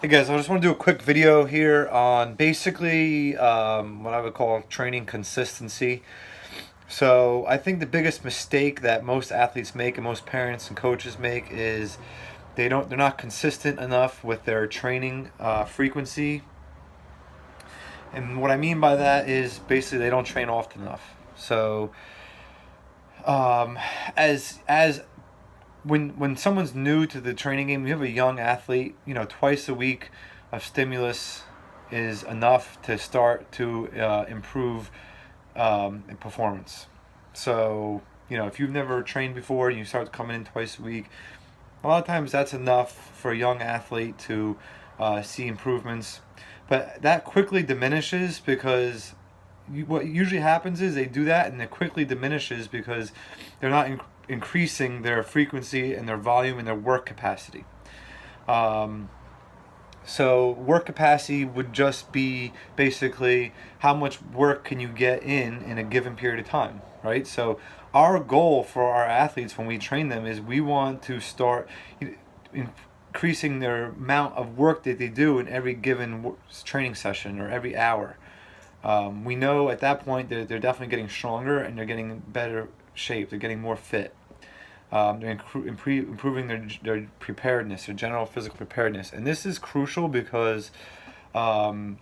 Hey guys, I just want to do a quick video here on basically what I would call training consistency. So I think the biggest mistake that most athletes make and most parents and coaches make is they're not consistent enough with their training frequency. And what I mean by that is basically they don't train often enough. So um, as when someone's new to the training game, you have a young athlete, twice a week of stimulus is enough to start to improve in performance. So, if you've never trained before and you start coming in twice a week, a lot of times that's enough for a young athlete to see improvements. But that quickly diminishes because what usually happens is they do that and it quickly diminishes because they're not increasing their frequency and their volume and their work capacity. Um, so work capacity would just be basically how much work can you get in a given period of time, right? So our goal for our athletes when we train them is we want to start increasing their amount of work that they do in every given training session or every hour. We know at that point that they're definitely getting stronger and they're getting in better shape. They're getting more fit. They're improving their preparedness, their general physical preparedness. And this is crucial because um,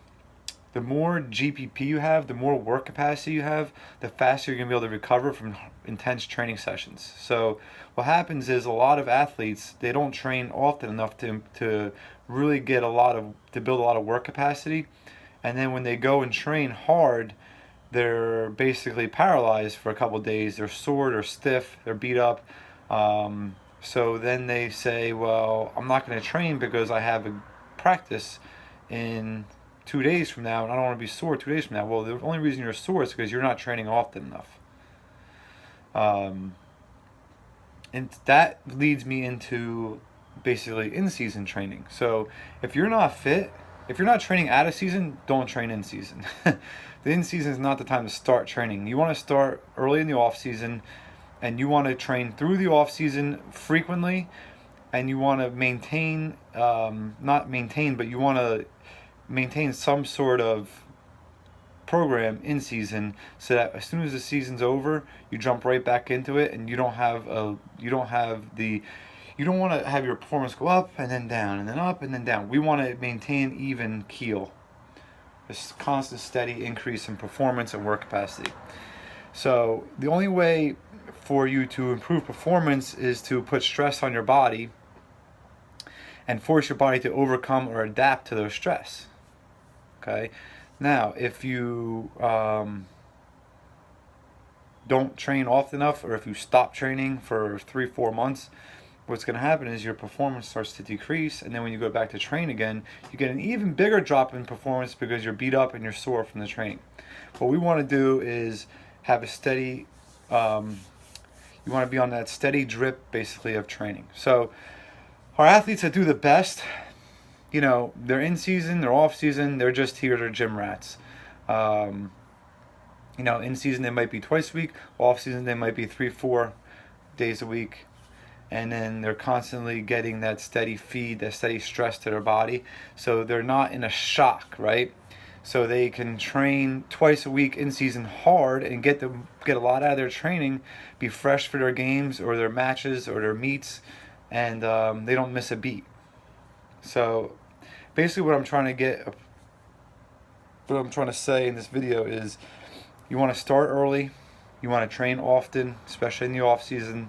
the more GPP you have, the more work capacity you have, the faster you're going to be able to recover from intense training sessions. So what happens is a lot of athletes, they don't train often enough to really get to build a lot of work capacity. And then when they go and train hard, they're basically paralyzed for a couple of days. They're sore, they're stiff, they're beat up. So then they say, well, I'm not going to train because I have a practice in 2 days from now and I don't want to be sore 2 days from now. Well, the only reason you're sore is because you're not training often enough. Um, and that leads me into basically in-season training. So if you're not fit, if you're not training out of season, don't train in season. The in season is not the time to start training. You want to start early in the off season, and you want to train through the off season frequently, and you want to maintain, not maintain, but you want to maintain some sort of program in season so that as soon as the season's over, you jump right back into it, and you don't want to have your performance go up and then down and then up and then down. We want to maintain even keel, this constant steady increase in performance and work capacity. So the only way for you to improve performance is to put stress on your body and force your body to overcome or adapt to those stress. Okay. Now, if you don't train often enough, or if you stop training for 3-4 months, what's going to happen is your performance starts to decrease, and then when you go back to train again, you get an even bigger drop in performance because you're beat up and you're sore from the training. What we want to do is have a steady, you want to be on that steady drip basically of training. So our athletes that do the best, they're in season, they're off season, they're just here, they're gym rats. In season they might be twice a week, off season they might be 3-4 days a week, and then they're constantly getting that steady feed, that steady stress to their body, so they're not in a shock, right? So they can train twice a week in season hard and get a lot out of their training, be fresh for their games or their matches or their meets, and they don't miss a beat. So basically what I'm trying to say in this video is you want to start early, you want to train often, especially in the off season,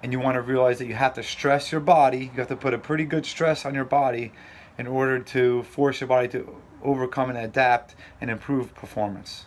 and you want to realize that you have to stress your body. You have to put a pretty good stress on your body in order to force your body to overcome and adapt and improve performance.